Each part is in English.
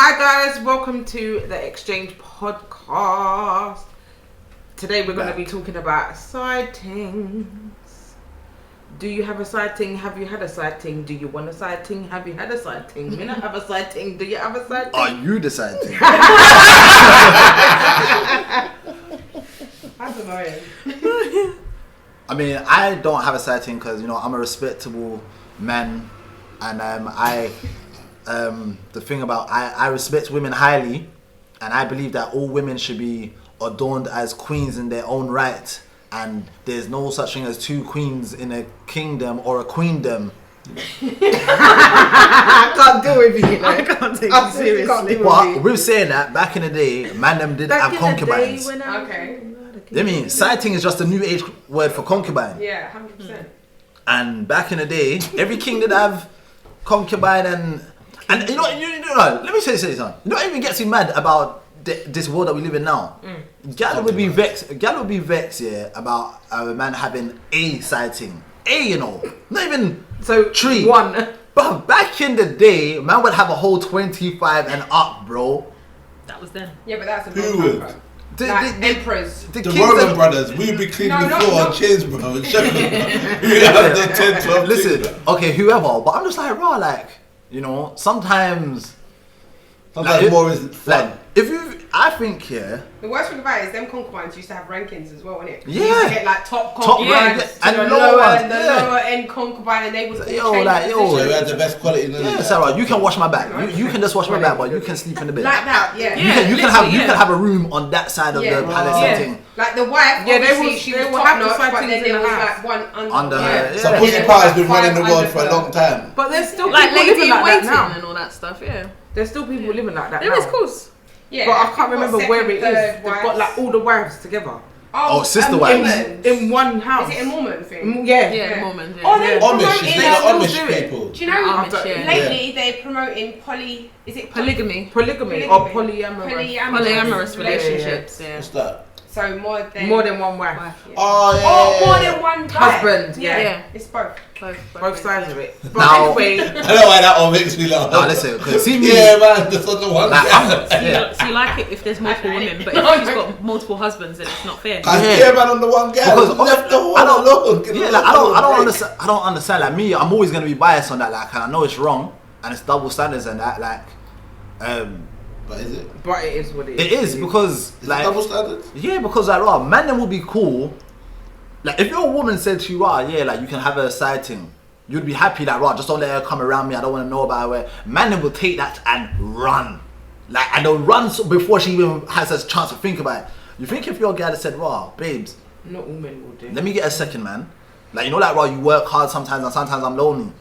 Hi guys, welcome to the Exchange Podcast. Today we're going to be talking about side tings. Do you have a side ting? Have you had a side ting? Do you want a side ting? Have you had a side ting? Me not have a side ting. Do you have a side ting? Are you the side ting? I don't know. I mean, I don't have a side ting because, you know, I'm a respectable man. And the thing about I respect women highly, and I believe that all women should be adorned as queens in their own right, and there's no such thing as two queens in a kingdom or a queendom. I can't deal with you. I can't take you seriously. But we're saying that back in the day, man them did have concubines. Okay. I mean, side ting is just a new age word for concubine. Yeah, 100%. And back in the day, every king did have concubine and you know, let me say something. You don't even get too mad about this world that we live in now. Gal would be vexed, yeah, about a man having a side ting. You know, not even three. One. But back in the day, man would have a whole 25 and up, bro. That was then. Yeah, but that's a Who long would? time. The emperors. The Roman brothers, we'd be cleaning the floor on chains, bro. We have the 10, 12 Listen, okay, whoever, but I'm just like, raw, like, you know, sometimes like, more is fun. Like, I think, yeah. The worst thing about it is them concubines used to have rankings as well, innit? Yeah. You used to get like top concubines and the lower end concubine, and they would so change you had the best quality. Yeah, Sarah, you can wash my back. You can just wash my back, but you can sleep in the bed. like that, yeah. You can have a room on that side of the palace and thing. Like the wife, she was top notch, but then there was like one under her. So Pussy Pie has been running the world for a long time. But there's still Like people lady living in like waiting that now. and all that stuff, yeah. There's still people living like that There now. is, of course. Yeah, but I can't remember where it is. They've got like all the wives together. Oh, sister wives. In one house. Is it a Mormon thing? Yeah. The Mormons, yeah. Oh, they Amish, promoting they got Amish people. Do you know Amish, yeah. lately they're promoting polygamy or polyamorous. Polyamorous relationships, yeah. What's that? So more than one wife. Yeah. Oh, yeah. Oh, more than one guy. Husband, yeah. It's both. Both sides of it. But Now- anyway, I know why that one makes me laugh. No, listen, because see me. Yeah, man, that's on the one. So you like it if there's multiple women, but if she's got multiple husbands, then it's not fair. Yeah, man, on the one guy. Because left the whole alone. Yeah, like, I don't understand. I don't understand. Like me, I'm always gonna be biased on that. Like, and I know it's wrong, and it's double standards and that. Like, But is it? but it is what it is. it is because like Double standards? yeah, because like, raw man, then would be cool. Like, if your woman said to you, raw, yeah, like you can have a side ting, you'd be happy. Like, raw, just don't let her come around me. I don't want to know about her. Man, then will take that and run. Like, and they'll run before she even has a chance to think about it. You think if your guy said, raw, babes, Not all men will do. let me get a second, man. Like, you know, like, raw, you work hard sometimes and sometimes I'm lonely.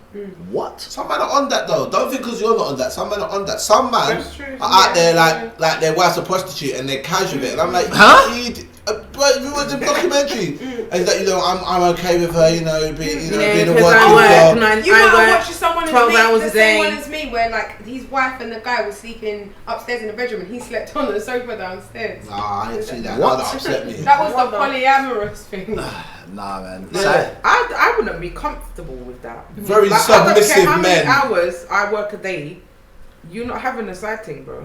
What? Some men are on that though. Don't think because you're not on that. Some men are on that. Some men That's true. are out there like their wife's a prostitute and they're casual with it. And I'm like, Huh? But if you watch the documentary, and he's like, you know, I'm okay with her, you know, being a because working I girl. work You might have watched someone 12 hours a the same day. one as me, where like his wife and the guy was sleeping upstairs in the bedroom, and he slept on the sofa downstairs. Nah, I didn't see that. What? That upset me. That was the polyamorous thing. Nah, man. Yeah. I wouldn't be comfortable with that. Very Like, I don't care submissive how many men. hours I work a day, you're not having a side ting, bro.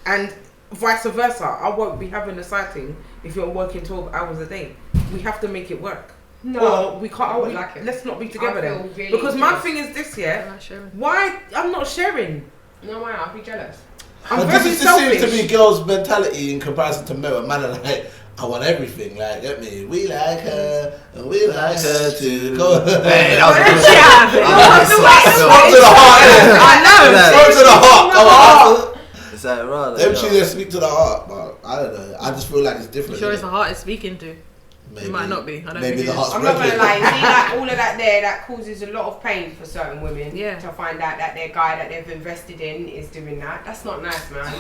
And vice versa, I won't be having a side ting if you're working 12 hours a day. We have to make it work. No, Or we can't. I would like it. Let's not be together I then. feel really Because my jealous. thing is this, yeah. I'm not sharing. Why I'm not sharing? No, man, I'll be jealous. I'm But very this selfish. seems to be girls' mentality in comparison to men. Man are like, I want everything. Like, get me. We like her, and we like her too. Go. Hey, that was a good Strong to the heart. I know. Strong to the heart. Come on. It's like, raw. Them cheese speak to the heart, but I don't know. I just feel like it's different. You sure it's innit? the heart it's speaking to? Maybe. It might not be. I don't Maybe think the it heart's I'm not gonna broken. lie, see like all of that there, that causes a lot of pain for certain women. Yeah. To find out that their guy that they've invested in is doing that. That's not nice, man.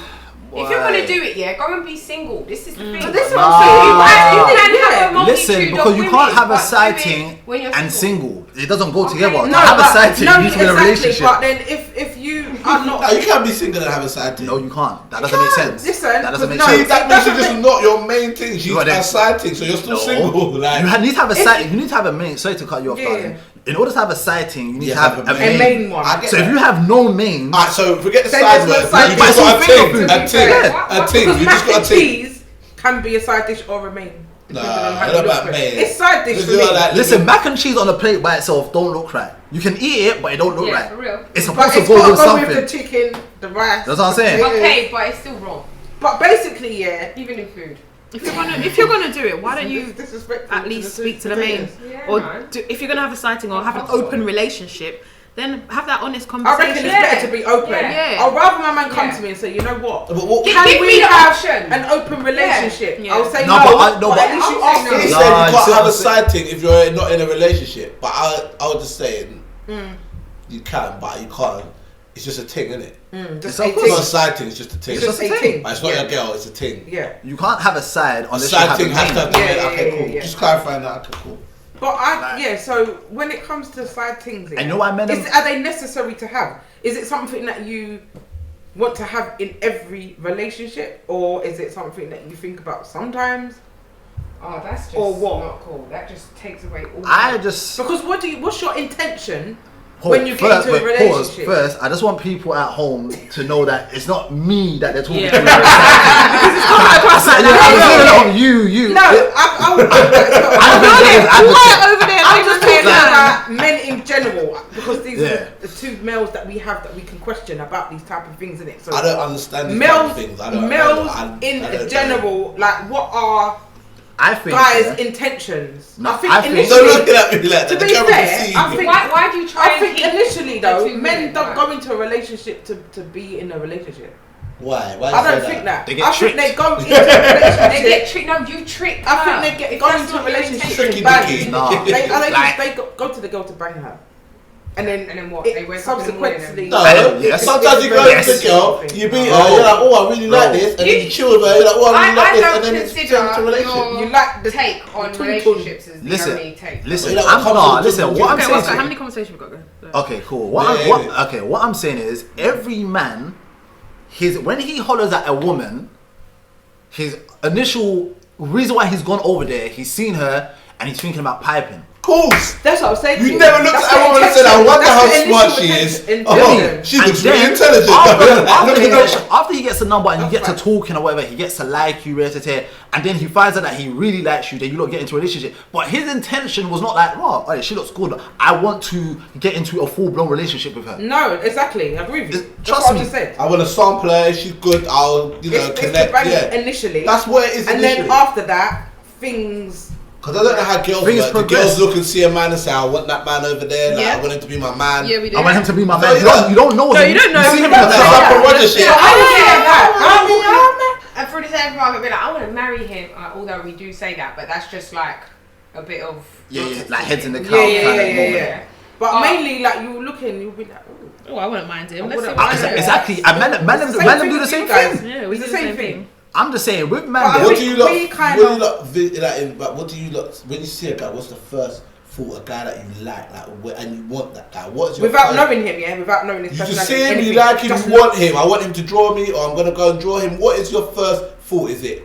If you're gonna do it, yeah, go and be single. This is the thing. But this is Nah. what I'm saying. You can have a multitude Listen, of because you women, can't have a but side do it ting when you're and single. It doesn't go Okay. together. To No, have a but- side ting, no, you need to be in a exactly, relationship. But then if you are not, Nah, you can't be single and have a side thing. No, you can't. That doesn't make sense. Listen, that doesn't make no, See, sense. that That's means the it's thing. not your main thing. She's You are a there. side thing, so you're still single. Like, You need to have a side. You need to have a main. Sorry to cut you off, Yeah. darling. in order to have a side ting, you need Yeah, to have have a A main one. I get So that. if you have no main, Alright, so forget the Then side there's word. no side You dish. just got But a it's all ting. finger A food. ting. Yeah. A ting. Because You just mac got and a ting. cheese can be a side dish or a main. depending on how Nah, you what look about for it. main? It's side dish Because for you're me. like- listen, mac and cheese on a plate by itself don't look right. You can eat it, but it don't look Yeah, right. for real. It's But supposed to it's go got with to go something. with the chicken, the rice. That's what I'm saying. the potatoes. Okay, but it's still wrong. But basically, yeah. Even in food. If you're gonna do it, why don't you It's disrespectful at least the speak to the main? potatoes. Yeah, Or man. if you're gonna have a sighting or have an Possible. open relationship, then have that honest I conversation. reckon it's Yeah. better to be open. Yeah. I'd rather my man come Yeah. to me and say, you know what? But what? Give Can me we the have option. an open relationship? Yeah. I'll say No, no, but but at least I'll you say ask no. me. He Nah, said you you can't see what have I'm a side thing if you're not in a relationship. But I would just say you can, but you can't. It's just a ting, isn't it? Just It's of a course It's not a ting. side thing. It's just a ting. It's just a ting. ting. But it's not Yeah. your girl. It's a ting. Yeah. You can't have a side A unless you side have thing a has to main. have the Yeah, main. yeah, Okay, yeah, cool. yeah. Just clarifying that. Okay, cool. But so when it comes to side things, And you know what I meant? are they necessary to have? Is it something that you want to have in every relationship, or is it something that you think about sometimes? Oh, that's just Or what? not cool. That just takes away all. I just Because what's your intention Hold, when you get first, into a wait, relationship? First, I just want people at home to know that it's not me that they're talking Yeah. to. You. No, I'm just talking about men in general, because these are the two males that we have that we can question about these type of things, in it. So I don't understand these males, type of things. I don't. males I in don't general, like what are I think guys' yeah. intentions? No, I think I think- initially. Don't look at me like To that. The be camera fair, can see I you. think- Why do you try I and think keep initially the though, two men women, don't right? go into a relationship to be in a relationship. Why? Why? I you don't say think that. They get I think tricked. they go into a relationship. They get tricked. No, you trick. I think her. they get If go that's into a not your relationship intention. Tricky badly. dicky. No. They go to the girl to bang her, and then what? it They wake up in the morning subsequently. No, I know, yes. sometimes you go Yes. to the girl, you beat her, Bro. you're like, oh, I really like Bro. this, and then you chill with her, you're like, oh, I really like I this, don't and then it's consider turned to a relationship. your You like the take on the relationships as the Listen, only take. listen. You know, I'm come not. to- Listen, what I'm Okay, saying. what's to that? you- How many conversations we got going? Okay, cool. Yeah. What I'm saying is, every man, when he hollers at a woman, his initial reason why he's gone over there, he's seen her and he's thinking about piping. Course. That's what I'm saying. You never looked at a woman and said, I wonder how smart she is. Oh, she And looks really then, intelligent. after he gets the number and you get to talking or whatever, he gets to like you, and then he finds out that he really likes you, then you lot get into a relationship. But his intention was not like, oh, she looks good, I want to get into a full-blown relationship with her. No, exactly. I agree with you. That's Trust what me. I just said. I want to sample her, if she's good, I'll, It's connect. the bang Yeah. initially. That's what it is and initially. then after that, things. Because I don't know how girls Things work. The progress. girls look and see a man and say, I want that man over there, like, Yeah. I want him to be my man. Yeah, we do. I want him to be my No, man. you don't. You don't know No, him. you don't know see him. him in the That's That's club. like a Roger shit. Yeah, I would say that. Yeah. And through the same part, I'd be like, I want to marry him. Although we do say that, but that's just like a bit of Yeah, like heads in the couch. Yeah, kind of moment. yeah. But mainly, like you looking, you'll be like, oh. Oh, I wouldn't mind him. I Let's see wouldn't what mind happens. him. Exactly. And men It's the them same do the thing same with you guys. thing. Yeah, we It's do the the same same thing. thing. I'm just saying, with men, But I them- What think do you lot? we kind What do of- you lot? Like, what do you lot? When you see a guy, what's the first thought? A guy that you like, and you want that guy. What's your Without first- knowing him, yeah, without knowing his You just personality, see him, you anything, like him, just you want him. I want him to draw me, or I'm gonna go and draw him. What is your first thought? Is it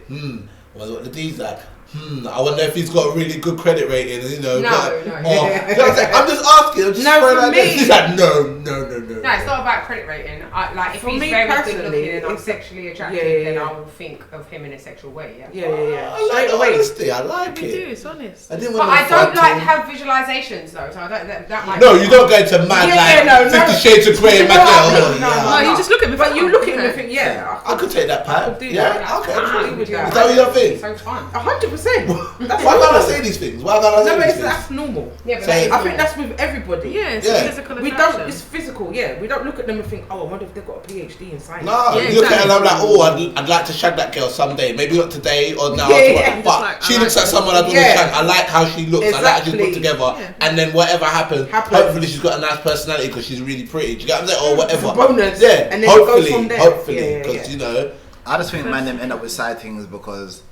what the D's like? I wonder if he's got a really good credit rating. You know, No, got- no. or- you know what I'm saying? I'm just asking. I'm just No, throwing for out there. me- He's like, no. No, it's not about credit rating. Like if For he's me very good personally, looking and I'm it's- sexually attracted, yeah, then yeah. I will think of him in a sexual way. Yeah. Yeah. I like Straight the away. honesty. I like We do. it. It's honest. I didn't But want I to don't like him. have visualizations though, so I don't. That might. No, you don't go to mad Yeah, like no, 50 Shades of Grey You and know my what I girl. mean? Yeah. No, you just look at me. But you look at him and Okay. think, yeah, I could take that I part. could do Yeah, that. okay. I could do Is that. that what you don't think? So fun. 100%. That's Why can't I normal. say these things? Why can't I No, say but these it's, things? that's normal. Yeah, but So- that is I think normal. that's with everybody. Yeah, it's Yeah. physical We attraction. don't. It's physical. Yeah, we don't look at them and think, oh, I wonder if they've got a PhD in science. No, Yeah, you look at it and I'm exactly. like, oh, I'd like to shag that girl someday. Maybe not today or now. Yeah, tomorrow. yeah. But Just like, she I looks like at someone I don't Yeah. want to shag. I like how she looks. I like how she's put Exactly. together. Yeah. And then whatever happens, Happens. hopefully she's got a nice personality because she's really pretty. Do you get what I'm saying? Or whatever. It's a bonus. Yeah, And then it goes hopefully. from there. Hopefully. Yeah, Because, yeah. you know, I just think man them end up with side things because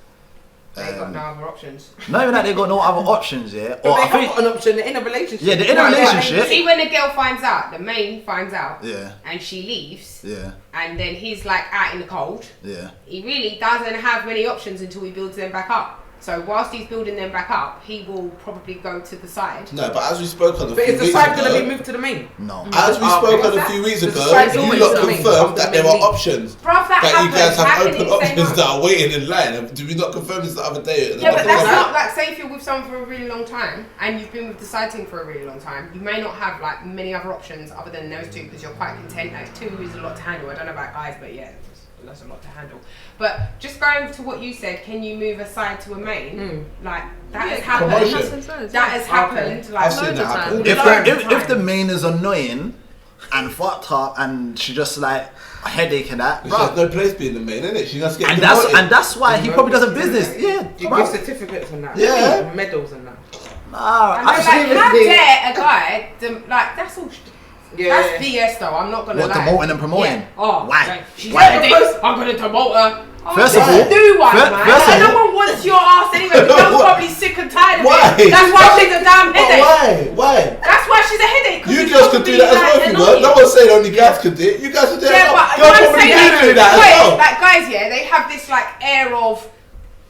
They got no other options. not even that they got no other options, yeah. But Or they I have think got an option. They're in a relationship. yeah, they're in a No, relationship. See, when the girl finds out, the main finds out, Yeah, and she leaves, yeah, and then he's like out in the cold. yeah. He really doesn't have many options until he builds them back up. So whilst he's building them back up, he will probably go to the side. No, but as we spoke on a But few is the weeks side ago, going to be moved to the main? No. as we spoke on a few weeks ago, you lot confirmed that there are options. Bruv, that That you guys happens. How have can open you say options no? that are waiting in line. Did we not confirm this the other day? Yeah, but that's not like, say if you're with someone for a really long time and you've been with the side ting for a really long time, you may not have like many other options other than those two because you're quite content. Like 2 is a lot to handle. I don't know about guys, but yeah, that's a lot to handle. But just going to what you said, can you move a side to a main? Like that has happened. Promotion. That has happened. Like I've seen that happen. If the main is annoying and fucked up and she just like a headache and that, She has no place being the main, innit? She just gets demoted. and that's why he probably does a business. Yeah, You bruv. give certificates and that. Yeah. Medals and that. Nah, I know, like, how dare a guy, like, that's all. Yeah. That's BS though. I'm not gonna What, lie. demoting and promoting? Yeah. Oh, Why? like, she's Why? like this. I'm gonna demote her. Oh, First of just all- do one, man. first of No all- one wants your ass anyway. Because I'm probably sick and tired of Why? it. That's why she's a damn headache. Why? That's why she's a headache. 'Cause You it's girls could probably, do that as well like, if you annoying. want. No one's saying only guys could do it. You guys could do it. Yeah, but Girls I'm probably saying do that as wait, well. like guys, yeah, they have this like air of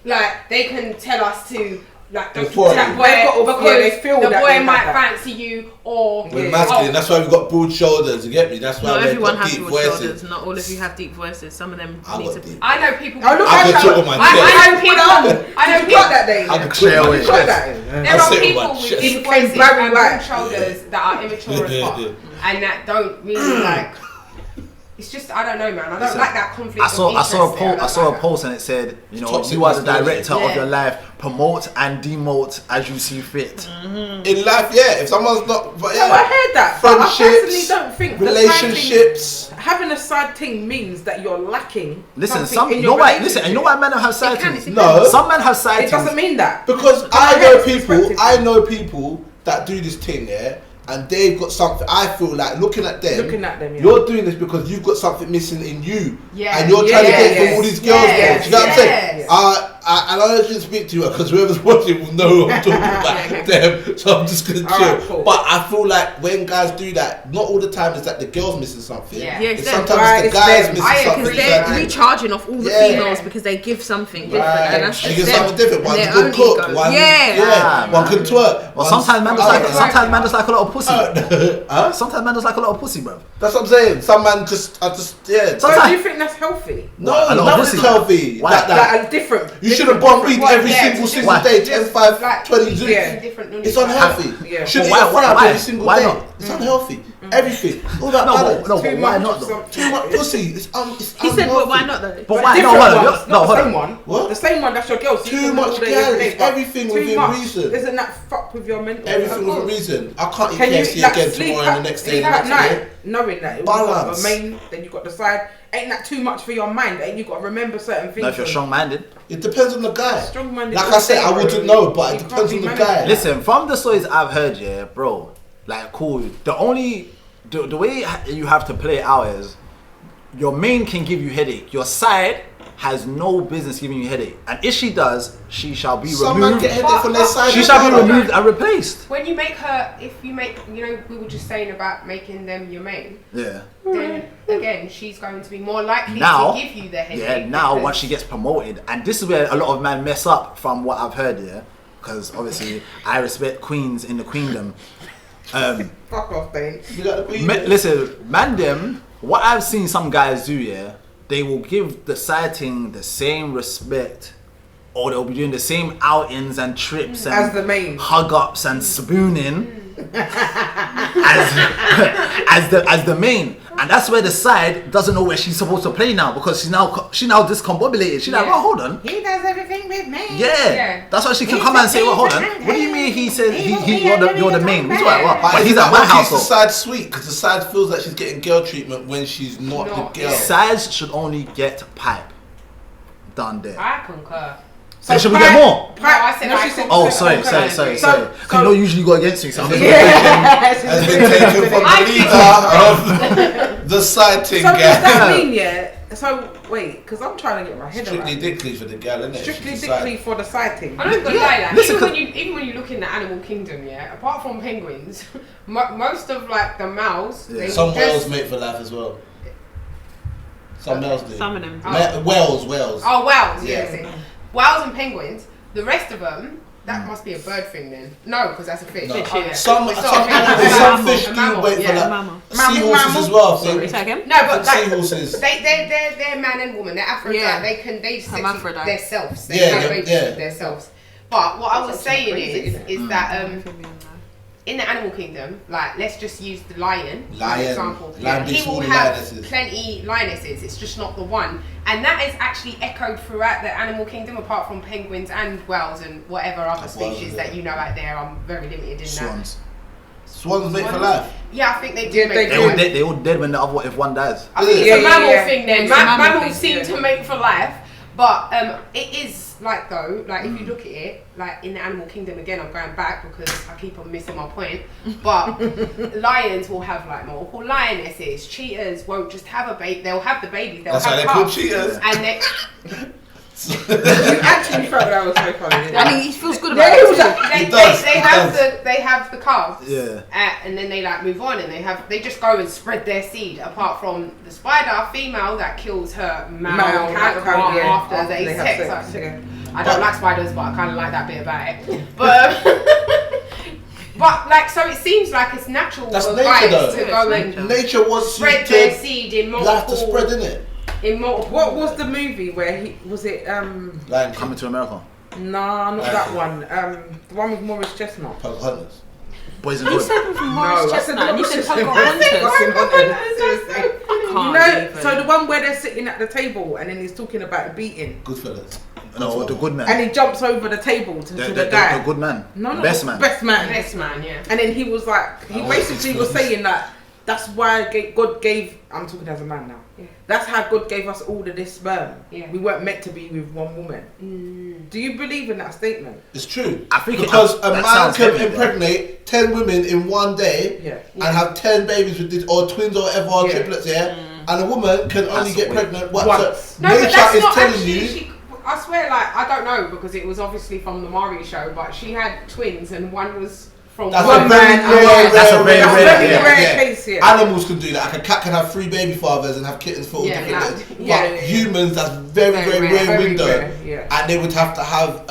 like they can tell us to like don't Authority. that boy They've got- because yeah, they feel the that boy they might have that. fancy you or We're masculine. That's why we've got broad shoulders. You get me? That's why Not we've everyone got has deep broad voices. shoulders. Not all of you have deep voices. Some of them I need got to. deep. I know people. Oh, look, I I could talk on my chest. I know people. I know You people. got that day. I could Straight talk on away. my You got chest. that. There I are sit on people my with chest. deep It became voices Barry and White. broad shoulders that are immature as fuck, and that don't really like. It's just I don't know, man. I don't like that conflict. I saw a of interest there. post. I saw a like post and it said, you know, Toxic you are the masculinity. director of Yeah. your life. Promote and demote as you see fit. In life, yeah. If someone's not, but No, I yeah. heard that. But I personally Friendships, don't think relationships. having a side ting means that you're lacking. Listen, something in you know your why? relationship. Listen, you know why men don't have side It can, tings? it No. Some men have side It doesn't tings. mean that. Because From I a know head's people, perspective. I know people that do this thing, yeah, and they've got something. I feel like looking at them, Yeah. you're doing this because you've got something missing in you, Yeah. and you're trying to get Yes. from all these girls. Yes. Do you know what I'm saying? Yes. And I don't just speak to you because whoever's watching will know I'm talking about them. So I'm just gonna chill. Alright, cool. But I feel like when guys do that, not all the time is that the girl's missing something. Yeah. Yeah, It's it's them. sometimes Right, it's the it's guys them. missing I something. Because agree. they're Right. recharging off all the Yeah. females because they give something different, Right. and that's She just gives them. something different. And One's their good own cook. ego. One, Yeah. one can twerk. Well, sometimes man just One's- sometimes man just like a little pussy. Huh? Sometimes man just like a little pussy, bro. That's what I'm saying. Some man yeah. So Sometimes- do you think that's healthy? No, A lot of nothing's pussy. healthy. Why? Like that. Like a different. You shouldn't different- bomb weed Well, every yeah, single just- single Why? day, 10, 5, like 20 just Yeah. different It's unhealthy. Yeah. Shouldn't But eat a why- fry why- every single why day. not? It's unhealthy. Everything. All that No, balance. but Too why much not of though? something. Too much pussy. It's He said, but why not though? But why? No, Different hold on. ones, No, not hold the same on. one. What? The same one, that's your girl. So you Too can much all day, gas, every day, but everything too within much. reason. Isn't that fuck with your mental? Everything Of with a course. reason. I can't eat Can you KFC like again sleep tomorrow at, and the next day. sleep and the at next day. night, knowing that you've Balance. got the main, then you've got the side. Ain't that too much for your mind? Ain't you got to remember certain things? No, if you're and- strong-minded. It depends on the guy. Strong-minded Like all I said, day, I bro. wouldn't know, but You it can't depends be on the managing guy. that. Listen, from the stories I've heard, yeah, bro, like cool. The way you have to play it out is your main can give you headache. Your side has no business giving you headache, and if she does, she shall be Some man removed. get headache from their side. She shall be removed and replaced. When you make her, if you make, you know, we were just saying about making them your main. Yeah. Then again, she's going to be more likely Now, to give you the headache. yeah. Now, because- once she gets promoted, and this is where a lot of men mess up, from what I've heard, yeah, because obviously I respect queens in the queendom. Fuck off, babe. You got the queen. Listen, man, them. What I've seen some guys do, yeah, they will give the side ting the same respect, or they'll be doing the same outings and trips and As the main. hug ups and spooning as the main, and that's where the side doesn't know where she's supposed to play now, because she now discombobulated. She's like, Yeah. well, hold on. He does everything with me. Yeah. Yeah. That's why she can He's come the and say, well, hold on. favorite What do you mean he said He won't you're the be main? able He's to like, what? come But he's that at my what keeps the household. side sweet because the side feels like she's getting girl treatment when she's not No, the girl. yeah. Sides should only get pipe. Done there. I concur. So should we get more? No, I said I she said- concur. Oh, So- sorry. so- Because you know usually go against me. So I'm Has been taken from I the think- leader of the side ting So does gang. that mean, yeah? So wait, because I'm trying to get my head Strictly around. dickly for the girl, isn't it? Strictly She's dickly for the side thing. I'm not gonna lie, like, Listen, even when you look in the animal kingdom, yeah, apart from penguins, most of like the males, Yeah. they Some dress- whales mate for life as well. Some males do. Some of them. Oh. Whales. Oh, whales, Yeah. yeah. see. Whales and penguins, The rest of them, that must be a bird thing then. No, because that's a fish. No. Oh, yeah. Some It's not a fish, some it's fish a do mammal, wait for yeah. that. Mammal. Seahorses as well. I think. Say again? No, but like, Seahorses. they're man and woman. They're Aphrodite. Yeah. They sex with Hermaphrodite. their selves. They Yeah, have babies yeah. with their selves. But what I was saying crazy, is that in the animal kingdom, like let's just use the lion as an Lion. example. Lion He beats will all the have lionesses. plenty lionesses. It's just not the one, and that is actually echoed throughout the animal kingdom, apart from penguins and whales and whatever other species that you know out there. I'm very limited in that. Swans. Swans mate for life. Yeah, I think they do. Yeah, make they life. They all dead when the other if one dies. I think it's Yeah, a mammal yeah. thing then. It's a mammal Mammals thing, seem yeah. to make for life, but it is like though, like if you look at it, like in the animal kingdom again, I'm going back because I keep on missing my point. But lions will have like multiple lionesses. Cheetahs won't just have a baby; they'll have the babies. They'll That's have why they're called cubs. cheetahs. And they, You actually felt that was so funny. Didn't you? And he feels good Yeah, about he it. was too. like, they have the calves. Yeah. And then they like move on and they just go and spread their seed. Apart from the spider female that kills her male counterpart after they have sex. sex. Yeah. I don't like spiders, but I kind of like that bit about it. But but like, so it seems like it's natural That's for nature, guys though. to Yeah, go it's and nature. Nature wants you spread their to seed in life to spread, multiple. innit? In multiple. What was the movie where he was it? Lion King, Coming to America. Nah, not that one. The one with Morris Chestnut. Pocahontas. Boys and You Good. said it from Morris I said Chestnut. You said Pocahontas. Pocahontas. Seriously. You Can't know, even. so the one where they're sitting at the table and then he's talking about beating, Goodfellas. No, the good man. and he jumps over the table to the guy. The good man. No, no, Best man. Best man. Best man, yeah. And then he was like, he basically was saying that that's why God gave. I'm talking as a man now. Yeah. That's how God gave us all of this sperm. Yeah. We weren't meant to be with one woman. Do you believe in that statement? It's true. I think because a that man sounds can heavy, impregnate 10 women in one day Yeah. and have 10 babies with this, or twins or whatever, or Yeah. triplets, and a woman can only That's get the way. pregnant once. Once. No, but Nature that's is not telling actually. you. I swear, like I don't know because it was obviously from the Mari show, but she had twins and one was from That's one a very man, rare, that's a very That's rare, very yeah, rare case here. Animals can do that. Like a cat can have 3 baby fathers and have kittens for all Yeah, different like- days. But yeah. humans, that's very, very rare Very window. rare, yeah. And they would have to have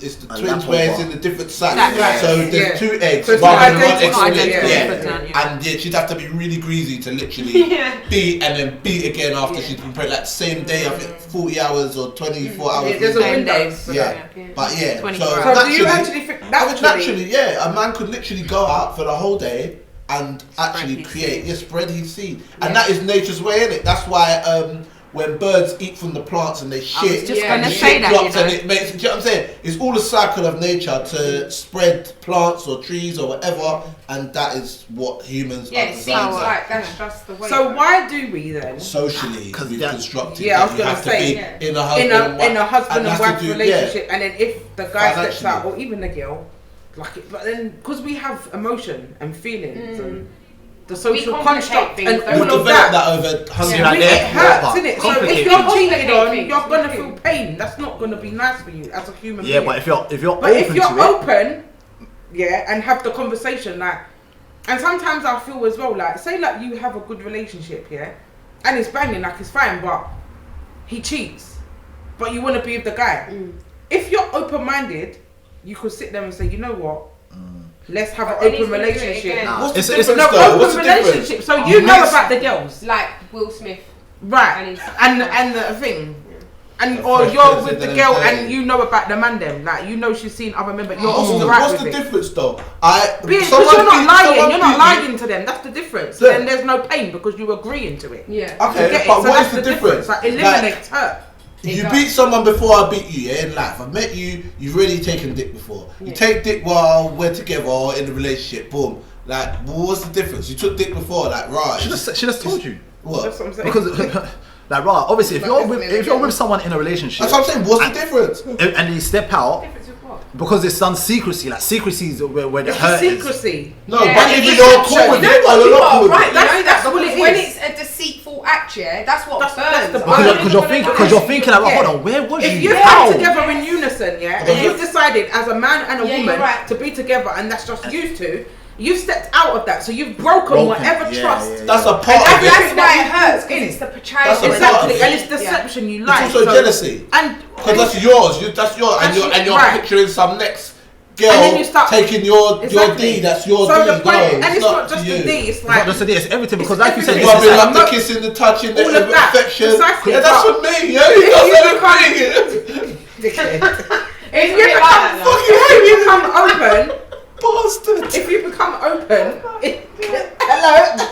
it's the A twins lamp where it's over. in the different sacks. Right. So there's Yeah. 2 eggs So it's rather than one identical. egg split. Identical. Yeah. And she'd have to be really greasy to literally Yeah. beat and then beat again after she's been pregnant. Like same day, I think 40 hours or 24 hours. Yeah, there's a Same window. days. for Yeah. that. But yeah, 24 so, hours. So do you naturally- actually think naturally, yeah, a man could literally go out for the whole day and actually his create, seed. spread his seed, and that is nature's way, innit? That's why when birds eat from the plants and they shit, just gonna the say shit that, drops you know. and it makes. Do you know what I'm saying? It's all a cycle of nature to spread plants or trees or whatever, and that is what humans Yeah, are it seems designed to. like that's just the way. So why do we then? Socially, 'Cause we've that- constructed. Yeah, I that was you gonna have to say, be yeah. in a husband In a husband and that's wife to do- relationship, and then if the guy steps Financially. out, or even the girl, like it, but then because we have emotion and feelings and the social complicate construct things, and don't We've all of developed that. that over hundreds Yeah. of It years. hurts, But innit? So if complicate you're things. cheated on, Complicate you're gonna things. feel pain. That's not gonna be nice for you as a human Yeah, being. but if you're But open if you're to it, open, yeah, and have the conversation, like, and sometimes I feel as well, like, say like you have a good relationship, yeah, and it's banging, like it's fine, but he cheats, but you want to be with the guy. If you're open-minded, you could sit there and say, you know what, let's have an But then he's open gonna do it relationship. again. Nah, What's the it's- difference No, though? What's open the difference? relationship. So you know about the girls, like Will Smith. right? And And the thing. And The or fresh you're prince with of the them girl days. and you know about the man them, like you know she's seen other men, but you're What's all the, right what's with the it. difference though? Because someone you're not beat- lying, someone you're not beat you- lying to them. That's the difference. Yeah. Then there's no pain because you agreeing to it. Yeah. Okay, You get it? but So what that's is the difference? Like eliminates hurt. You It beat does. someone before I beat you, yeah, in life. I've met you, you've already taken dick before. You Yeah. take dick while we're together or in a relationship, boom. Like, what's the difference? You took dick before, like, right. she just told you. What? That's what I'm saying. Because like, right, obviously, if you're with someone in a relationship, That's what I'm saying, what's the difference? and they step out Difference with what? because it's done secrecy, like secrecy is where the It's hurt a is. secrecy. No, Yeah, but and if it's you're action. cool with You it, know or what, you're you not are cool with right. it. That's what Because it when is. it's a deceitful act, yeah, that's what That's burns. the I'm burn. Because you're thinking like, Yeah. hold on, where was If you? you've How? come together in unison, yeah, and Yeah. you've decided as a man and a Yeah, woman you're right. to be together, and that's just used to, you've stepped out of that, so you've broken whatever trust. That's a part And of it. that's why it hurts, because it's the portrayal. That's a part of Exactly, it. and it's deception you like. It's also jealousy. And Because that's yours. And you're right. picturing some next girl And then you start- taking your Exactly. D. That's your so D. the point, No, and it's not just you. the D. It's It's like not just a day, it's everything. Because it's like you said, You everything. it's gotta be like, like the kissing, the touching, the all of that. affection. Precisely. Yeah, that's for me. Yeah, you If It's you become open, bastard. if you become open, hello,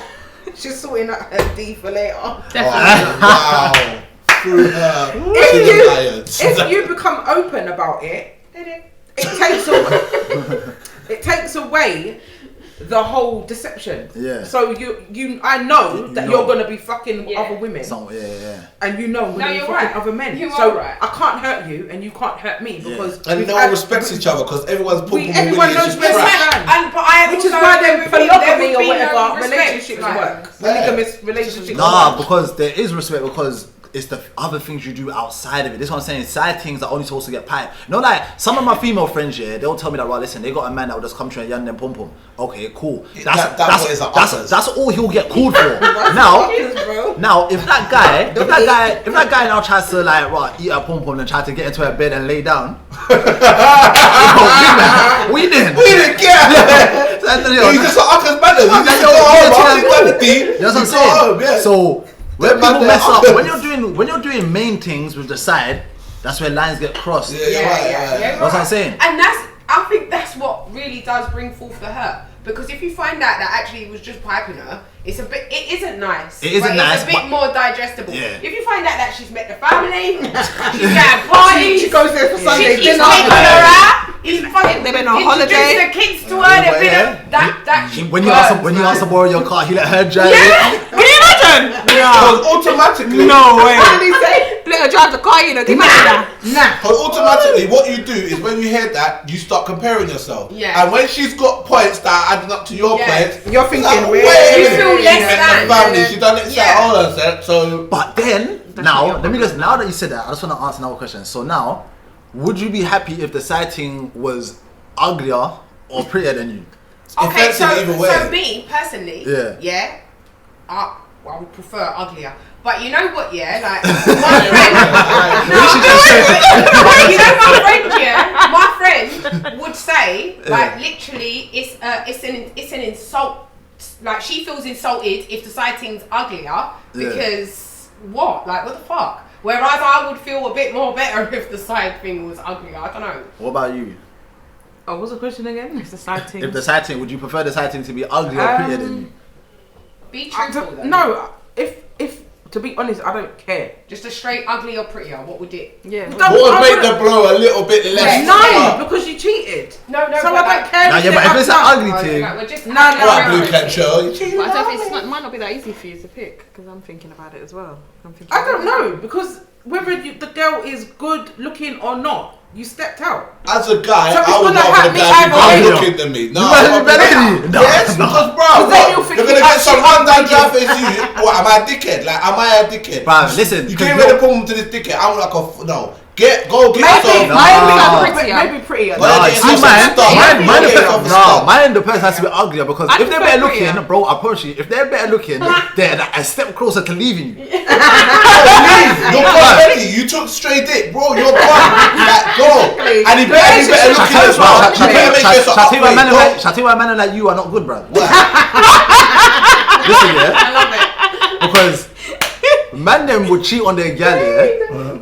she's sorting out her D for later. Definitely. Wow. Through her to the lions. If you become open about it, it takes away the whole deception. Yeah. So I know that know. you're gonna be fucking Yeah. other women, yeah. and you know I'm No, gonna be you're fucking right. other men. You So are right. I can't hurt you, and you can't hurt me because And we've no one had- respects each other because everyone's pulling everyone knows just where trash. it's at. But I Which is also why there them would be- polygamy there or would be no whatever respect, relationships like- work. Yeah. Polygamous relationships Nah, work. because there is respect because it's the other things you do outside of it. This is what I'm saying. Side things are only supposed to get pie. You know, like some of my female friends, yeah, they'll tell me that, right, listen, they got a man that will just come to and yan them pom pom. Okay, cool. That's all he'll get called for. Now, if that guy now tries to like, right, eat a pom pom and try to get into a bed and lay down, we didn't. We didn't care. He's just like Uncle's manners. He's just go home. You know what I'm saying? So when people mess up, when you're doing main things with the side, that's where lines get crossed. Yeah. That's what I'm saying. And I think that's what really does bring forth the hurt. Because if you find out that actually it was just piping her, it isn't nice. It isn't but nice, it's a bit but- more digestible. Yeah. If you find out that she's met the family, she's at parties, She goes there for Sunday he's dinner. taking her out, he's fucking They've been on introduced holiday. the kids to her, they've been that shit When you ask to borrow your car, he let her drive it. Can you imagine? Because automatically, No way. What did he say? Let her drive the car, you know. Can you imagine that? Nah. because automatically, what you do is when you hear that, you start comparing yourself. Yeah. And when she's got points that are adding up to your Yeah. points, You're thinking, like, wait, wait a you minute. feel less She met than. the family. She done it. Yeah. Hold on a sec. So But then, now that you said that, I just want to ask another question. So now, would you be happy if the sighting was uglier or prettier than you? Okay, so offensive either way. so me personally, Yeah. I would prefer uglier. But you know what? Yeah, like my friend would say, like literally, it's an insult. Like she feels insulted if the sighting's uglier because what? Like what the fuck? Whereas I would feel a bit more better if the side thing was uglier. I don't know. What about you? Oh, what's the question again? It's the side thing. If the sighting, would you prefer the sighting to be uglier or prettier than you? Be truthful though. No, if to be honest, I don't care. Just a straight ugly or prettier. What would it? Yeah. what would make the blow a little bit less? No, because you cheated. No. So but I don't care. Nah, yeah, but if it's an ugly Like, thing, we're just No, Right, blue can show. But I don't think it might not be that easy for you to pick because I'm thinking about it as well. I don't know because whether the girl is good looking or not, you stepped out. As a guy, So it's I would gonna rather hurt the me guy be either good way. looking than me. No, You rather I'm be better than not. me? No, Yes, no. because bro, Because then what? you'll think You're gonna you get some actually rundown upgraded. drive as you. What? Am I a dickhead? Like, am I a dickhead? Bruv, listen, You 'cause gave me you're- the problem to this dickhead. I'm like go get Maybe, yourself. maybe prettier. Well, Nah, yeah, see, it's mine a the start. mine the person has to be uglier because I if they're prefer better looking, prettier. bro, I promise you, if they're better looking, they're like a step closer to leaving you. You're gone already. You took straight dick, bro. You're gone. Like, go. And he better be better looking as well. You better make yourself Shall I tell you why upgrade, man go. shall I tell you why man like you are not good, bro? What? Listen, yeah, I love it. because man them would cheat on their gal, yeah,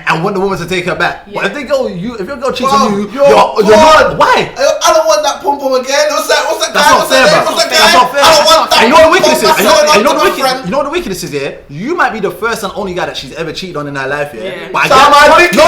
and want the woman to take her back. But if your girl cheats on you, You're you're not. Why? I don't want that pom pom again. What's that guy? That's not What's fair, that bro. name? What's that That's guy? not fair. I don't want that. And you know what the wickedness is? pom-pom. And That's you know not the my friend. you know what the wickedness is, yeah? You might be the first and only guy that she's ever cheated on in her life, yeah? Yeah. But So am I dickhead?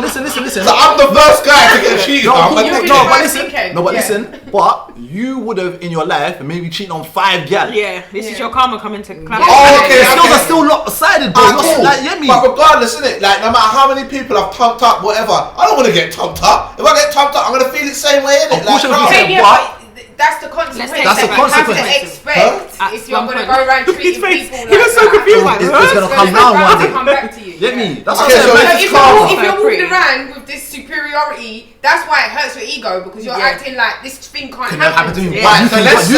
listen. So I'm the first guy to get cheated on. I'm a dickhead. But listen, but you would have in your life maybe cheated on 5 gal. Yeah, this is your karma coming to clap. Oh, okay. The skills are still lopsided, bro. Ah, cool. Like, get me? But regardless, innit? Like, no matter how many people I've tumped up, whatever, I don't want to get tumped up. If I get tumped up, I'm gonna feel it same way, innit? Of course Like, you'll bro. feel Yeah, What? but that's the consequence. That's the that you consequence. have to expect Huh? if you're At going to one go around point. treating His face- people he was so confused, like, It's huh? gonna come round one day. come back to you. Get me? That's Okay, what so I'm saying. let's If calm. you're walking Pretty. around with this superiority That's why it hurts your ego because you're acting like this thing can't happen to me. Yeah. Right, so let's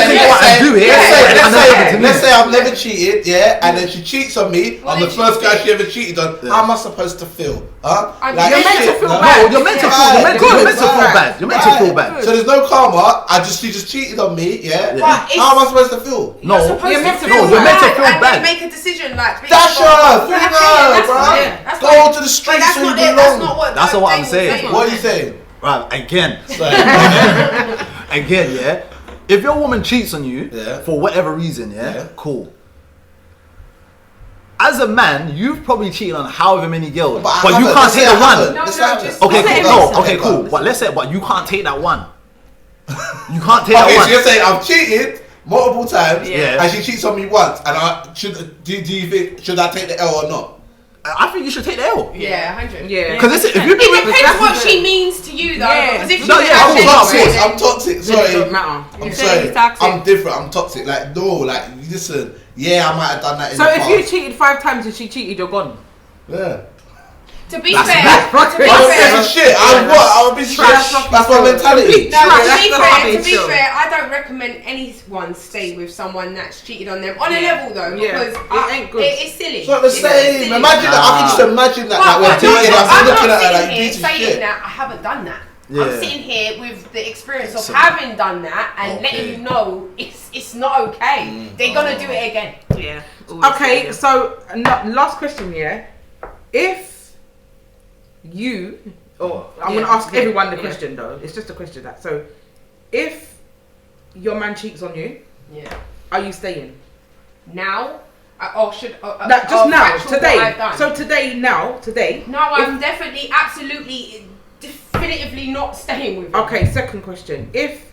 say I've never cheated, and then she cheats on me. I'm the first guy she ever cheated on. How am I supposed to feel? Huh? Like, you're meant to feel bad. No, you're meant to feel bad. You're meant to feel bad. So there's no karma. She just cheated on me. Yeah. How am I supposed to feel? No, you're meant to feel bad. And make a decision like. Dasha, go to the streets where you belong. That's not what I'm saying. What are you saying? Right, again, yeah. If your woman cheats on you for whatever reason, cool. As a man, you've probably cheated on however many girls, but you can't take the one. Okay, cool. But let's say, you can't take that one. You can't take that one. So you're saying I've cheated multiple times, and she cheats on me once, and do you think should I take the L or not? I think you should take the L. Yeah, 100. Yeah. Because if you depends what she means to you, though. Because if she I'm toxic. Sorry, it doesn't matter. I'm sorry. I'm different. I'm toxic. Like no, like listen. Yeah, I might have done that. In so the if past. you cheated 5 times and she cheated, you're gone. Yeah. To be fair, shit. I would be trash. That's my mentality. No, to be fair, I don't recommend anyone stay with someone that's cheated on them on a level though, because it ain't good. It's silly. It's not the same. Imagine that. I can just imagine that. Like we're dating. I'm looking at her like piece of shit. That I haven't done that. Yeah. I'm sitting here with the experience of having done that and letting you know it's not okay. They're gonna do it again. Yeah. Okay, so last question, if you, I'm gonna ask everyone the question though. It's just a question that. So, if your man cheats on you, are you staying now? Or should just now today? So today. No, I'm definitely, absolutely, definitively not staying with him. Okay, second question. If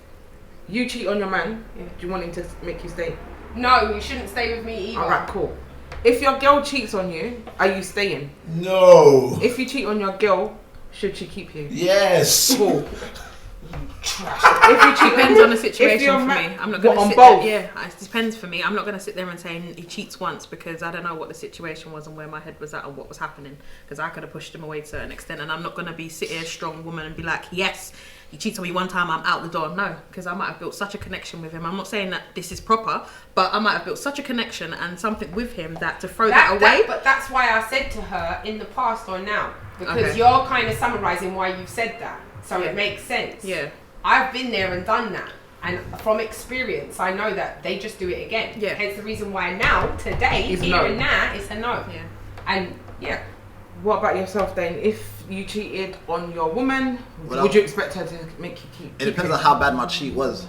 you cheat on your man, do you want him to make you stay? No, you shouldn't stay with me either. Alright, cool. If your girl cheats on you, are you staying? No. If you cheat on your girl, should she keep you? Yes. Cool. If you cheat, Depends on the situation for me. I'm not going to sit both? there. Yeah, it depends for me. I'm not going to sit there and say he cheats once because I don't know what the situation was and where my head was at and what was happening. Because I could have pushed him away to a certain extent, and I'm not going to be sit here a strong woman and be like, yes, he cheats on me one time, I'm out the door. No, because I might have built such a connection with him. I'm not saying that this is proper, but I might have built such a connection and something with him that to throw that away. But that's why I said to her in the past or now, because you're kind of summarising why you've said that, so it makes sense. Yeah. I've been there and done that, and from experience I know that they just do it again. Yeah. Hence the reason why now, today, It's here no. and now, it's a no. Yeah. And what about yourself then? If you cheated on your woman, would you expect her to make you keep? It depends on how bad my cheat was.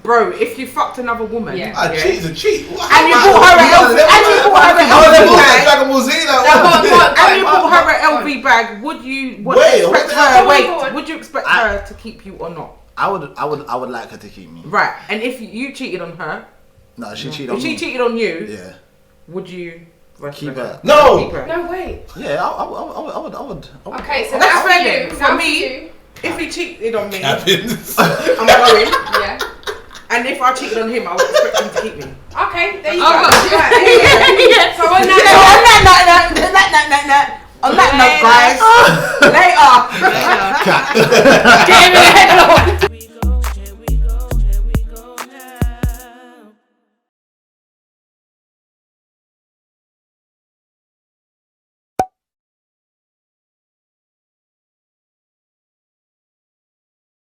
Bro, if you fucked another woman, A cheat is a cheat. And you bought her an LV bag, would you would you expect her to keep you or not? I would like her to keep me. Right, and if you cheated on her, no, she cheated on me. If she cheated on you, yeah, would you keep her? No. Keep her? no way. Yeah, I would. Okay, so That's now fair for then. you. For Now me, for you. if he cheated on me, Happens. I'm going. Yeah. And if I cheated on him, I would expect him to keep me. Okay, there you Oh, go. God. Right. So on On that note, guys, later. Get him in the head.